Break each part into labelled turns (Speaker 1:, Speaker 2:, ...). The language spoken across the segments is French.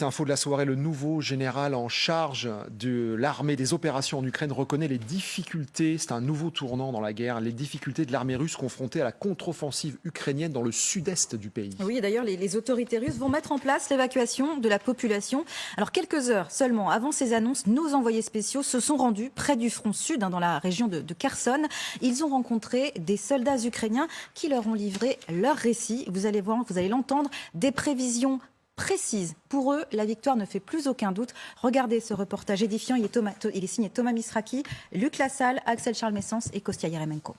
Speaker 1: Info de la soirée, le nouveau général en charge de l'armée des opérations en Ukraine reconnaît les difficultés, c'est un nouveau tournant dans la guerre, les difficultés de l'armée russe confrontée à la contre-offensive ukrainienne dans le sud-est du pays.
Speaker 2: Oui, et d'ailleurs, les autorités russes vont mettre en place l'évacuation de la population. Alors, quelques heures seulement avant ces annonces, nos envoyés spéciaux se sont rendus près du front sud, dans la région de Kherson. Ils ont rencontré des soldats ukrainiens qui leur ont livré leur récit. Vous allez voir, vous allez l'entendre, des prévisions précise. Pour eux, la victoire ne fait plus aucun doute. Regardez ce reportage édifiant. Il est signé Thomas Misraki, Luc Lassalle, Axel Charles Messens et Kostya Yeremenko.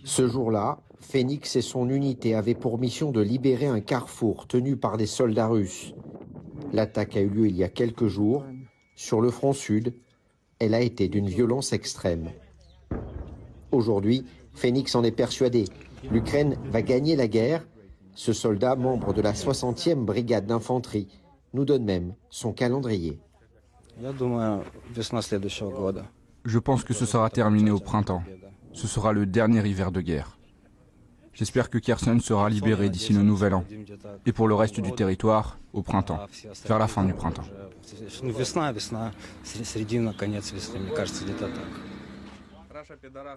Speaker 3: Ce jour-là, Phénix et son unité avaient pour mission de libérer un carrefour tenu par des soldats russes. L'attaque a eu lieu il y a quelques jours. Sur le front sud, elle a été d'une violence extrême. Aujourd'hui, Phénix en est persuadé. L'Ukraine va gagner la guerre. Ce soldat, membre de la 60e brigade d'infanterie, nous donne même son calendrier.
Speaker 4: Je pense que ce sera terminé au printemps. Ce sera le dernier hiver de guerre. J'espère que Kherson sera libéré d'ici le nouvel an. Et pour le reste du territoire, au printemps, vers la fin du printemps.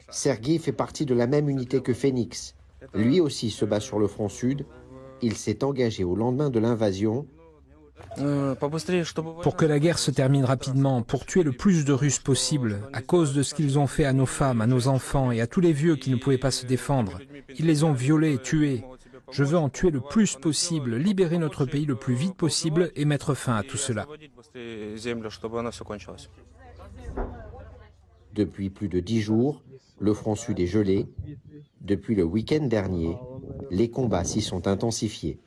Speaker 3: Sergueï fait partie de la même unité que Phénix. Lui aussi se bat sur le front sud. Il s'est engagé au lendemain de l'invasion.
Speaker 5: Pour que la guerre se termine rapidement, pour tuer le plus de Russes possible, à cause de ce qu'ils ont fait à nos femmes, à nos enfants et à tous les vieux qui ne pouvaient pas se défendre. Ils les ont violés, tués. Je veux en tuer le plus possible, libérer notre pays le plus vite possible et mettre fin à tout cela.
Speaker 3: Depuis plus de 10 jours, le front sud est gelé. Depuis le week-end dernier, les combats s'y sont intensifiés.